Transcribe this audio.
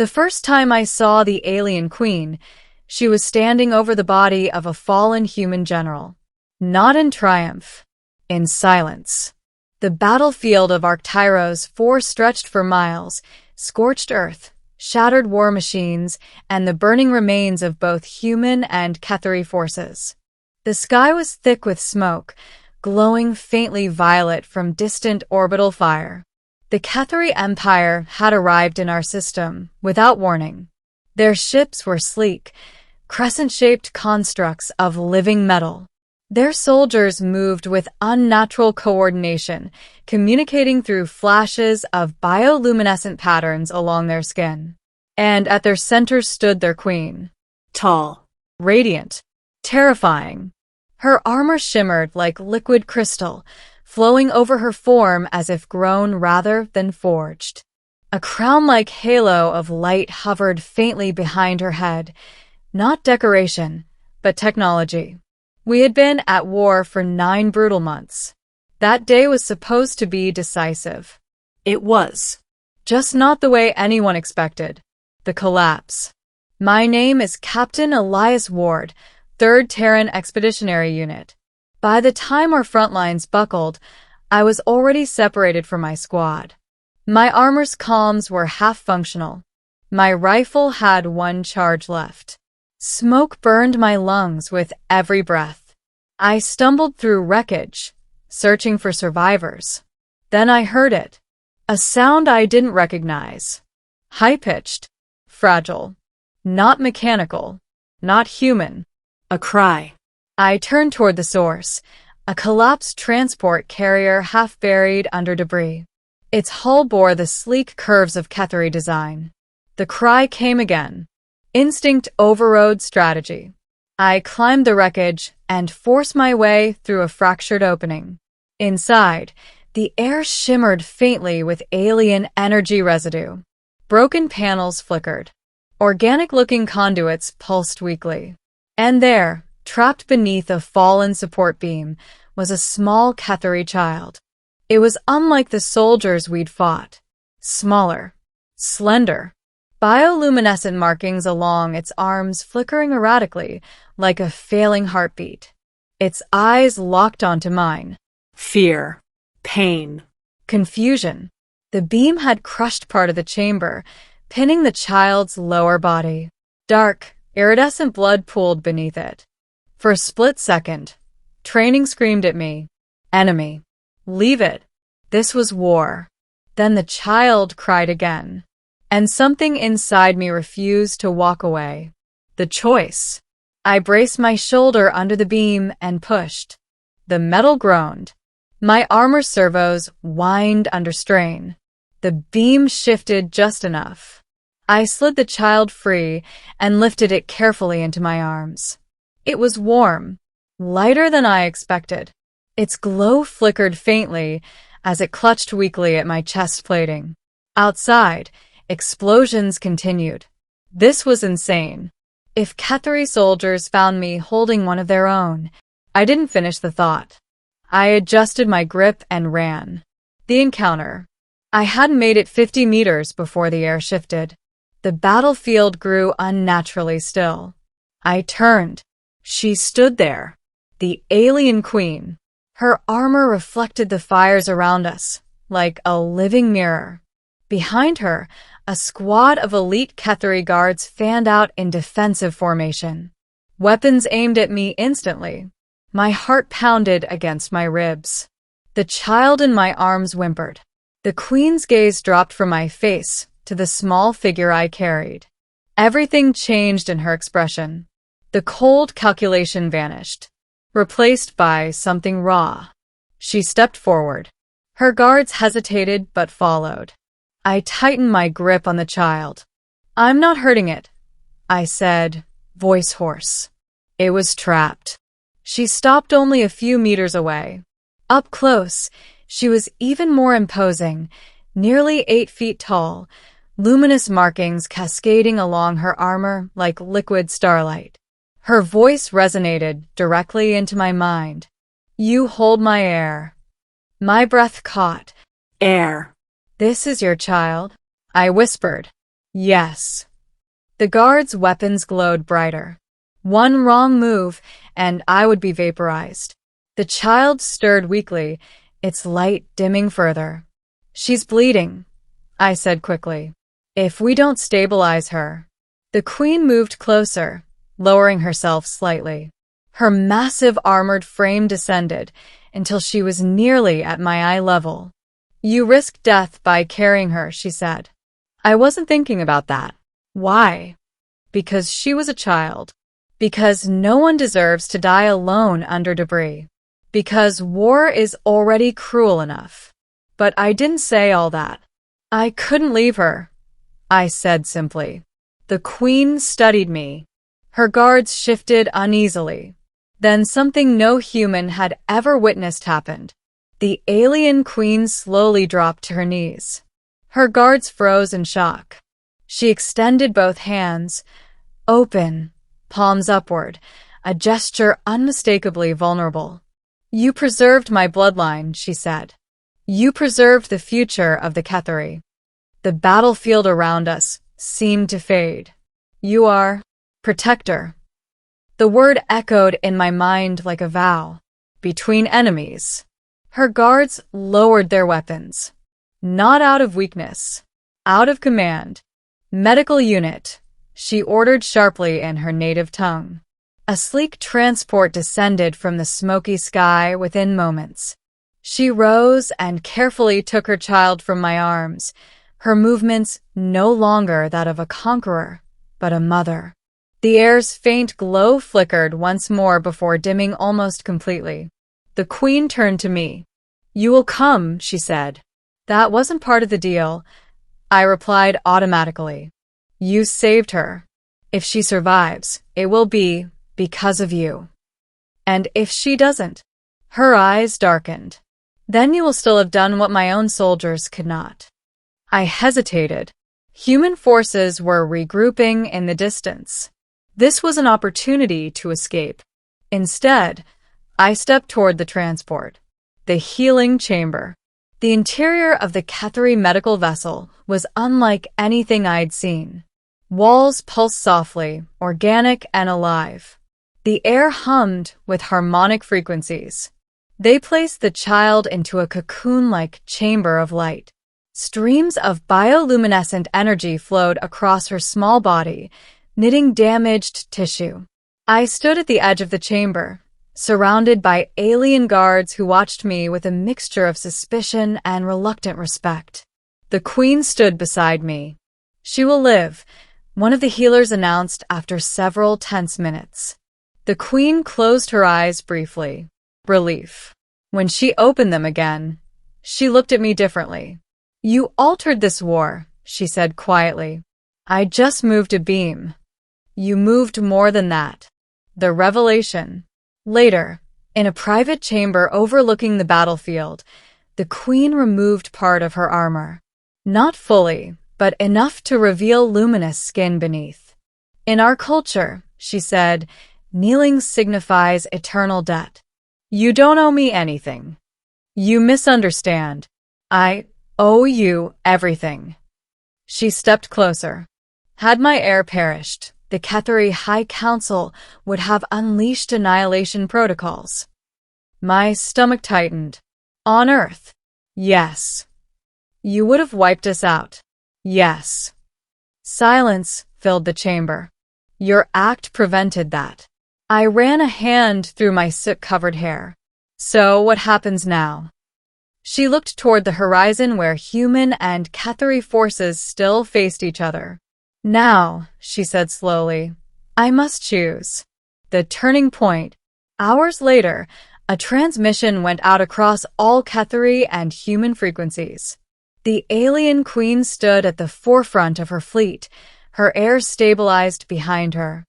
The first time I saw the alien queen, she was standing over the body of a fallen human general. Not in triumph, in silence. The Battlefield of Arctyros IV stretched for miles, scorched earth, shattered war machines, and the burning remains of both human and Cathari forces. The sky was thick with smoke, glowing faintly violet from distant orbital fire. The Cathari Empire had arrived in our system without warning. Their ships were sleek, crescent-shaped constructs of living metal. Their soldiers moved with unnatural coordination, communicating through flashes of bioluminescent patterns along their skin. And at their center stood their queen. Tall, radiant, terrifying. Her armor shimmered like liquid crystal, flowing over her form as if grown rather than forged. A crown-like halo of light hovered faintly behind her head, not decoration, but technology. We had been at war for 9 brutal months. That day was supposed to be decisive. It was. Just not the way anyone expected. The collapse. My name is Captain Elias Ward, 3rd Terran Expeditionary Unit. By the time our front lines buckled, I was already separated from my squad. My armor's comms were half-functional. My rifle had 1 charge left. Smoke burned my lungs with every breath. I stumbled through wreckage, searching for survivors. Then I heard it. A sound I didn't recognize. High-pitched, fragile, not mechanical, not human. A cry. I turned toward the source, a collapsed transport carrier half buried under debris. Its hull bore the sleek curves of Cathari design. The cry came again. Instinct overrode strategy. I climbed the wreckage and forced my way through a fractured opening. Inside, the air shimmered faintly with alien energy residue. Broken panels flickered. Organic-looking conduits pulsed weakly. And there, trapped beneath a fallen support beam, was a small Cathari child. It was unlike the soldiers we'd fought. Smaller, slender, bioluminescent markings along its arms flickering erratically, like a failing heartbeat. Its eyes locked onto mine. Fear, pain, confusion. The beam had crushed part of the chamber, pinning the child's lower body. Dark, iridescent blood pooled beneath it. For a split second, training screamed at me. Enemy. Leave it. This was war. Then the child cried again. And something inside me refused to walk away. The choice. I braced my shoulder under the beam and pushed. The metal groaned. My armor servos whined under strain. The beam shifted just enough. I slid the child free and lifted it carefully into my arms. It was warm, lighter than I expected. Its glow flickered faintly as it clutched weakly at my chest plating. Outside, explosions continued. This was insane. If Cathari soldiers found me holding one of their own, I didn't finish the thought. I adjusted my grip and ran. The encounter. I hadn't made it 50 meters before the air shifted. The battlefield grew unnaturally still. I turned. She stood there. The alien queen. Her armor reflected the fires around us, like a living mirror. Behind her, a squad of elite Cathari guards fanned out in defensive formation. Weapons aimed at me instantly. My heart pounded against my ribs. The child in my arms whimpered. The queen's gaze dropped from my face to the small figure I carried. Everything changed in her expression. The cold calculation vanished, replaced by something raw. She stepped forward. Her guards hesitated but followed. I tightened my grip on the child. "I'm not hurting it," I said, voice hoarse. It was trapped. She stopped only a few meters away. Up close, she was even more imposing, nearly 8 feet tall, luminous markings cascading along her armor like liquid starlight. Her voice resonated directly into my mind. "You hold my air." My breath caught. "Air. This is your child?" I whispered. Yes. The guards' weapons glowed brighter. One wrong move, and I would be vaporized. The child stirred weakly, its light dimming further. She's bleeding, I said quickly. If we don't stabilize her. The queen moved closer, lowering herself slightly. Her massive armored frame descended until she was nearly at my eye level. You risk death by carrying her, she said. I wasn't thinking about that. Why? Because she was a child. Because no one deserves to die alone under debris. Because war is already cruel enough. But I didn't say all that. I couldn't leave her, I said simply. The queen studied me. Her guards shifted uneasily. Then something no human had ever witnessed happened. The alien queen slowly dropped to her knees. Her guards froze in shock. She extended both hands, open, palms upward, a gesture unmistakably vulnerable. You preserved my bloodline, she said. You preserved the future of the Ketheri. The battlefield around us seemed to fade. You are protector. The word echoed in my mind like a vow. Between enemies. Her guards lowered their weapons. Not out of weakness. Out of command. Medical unit, she ordered sharply in her native tongue. A sleek transport descended from the smoky sky within moments. She rose and carefully took her child from my arms, her movements no longer that of a conqueror, but a mother. The air's faint glow flickered once more before dimming almost completely. The queen turned to me. You will come, she said. That wasn't part of the deal, I replied automatically. You saved her. If she survives, it will be because of you. And if she doesn't? Her eyes darkened. Then you will still have done what my own soldiers could not. I hesitated. Human forces were regrouping in the distance. This was an opportunity to escape. Instead, I stepped toward the transport. The healing chamber. The interior of the Ketheri medical vessel was unlike anything I'd seen. Walls pulsed softly, organic and alive. The air hummed with harmonic frequencies. They placed the child into a cocoon-like chamber of light. Streams of bioluminescent energy flowed across her small body, knitting damaged tissue. I stood at the edge of the chamber, surrounded by alien guards who watched me with a mixture of suspicion and reluctant respect. The queen stood beside me. She will live, one of the healers announced after several tense minutes. The queen closed her eyes briefly. Relief. When she opened them again, she looked at me differently. You altered this war, she said quietly. I just moved a beam. You moved more than that. The revelation. Later, in a private chamber overlooking the battlefield, the queen removed part of her armor. Not fully, but enough to reveal luminous skin beneath. In our culture, she said, kneeling signifies eternal debt. You don't owe me anything. You misunderstand. I owe you everything. She stepped closer. Had my heir perished, the Ketheri High Council would have unleashed annihilation protocols. My stomach tightened. On Earth? Yes. You would have wiped us out. Yes. Silence filled the chamber. Your act prevented that. I ran a hand through my soot-covered hair. So what happens now? She looked toward the horizon where human and Ketheri forces still faced each other. Now, she said slowly, I must choose. The turning point. Hours later, a transmission went out across all Ketheri and human frequencies. The alien queen stood at the forefront of her fleet, her air stabilized behind her.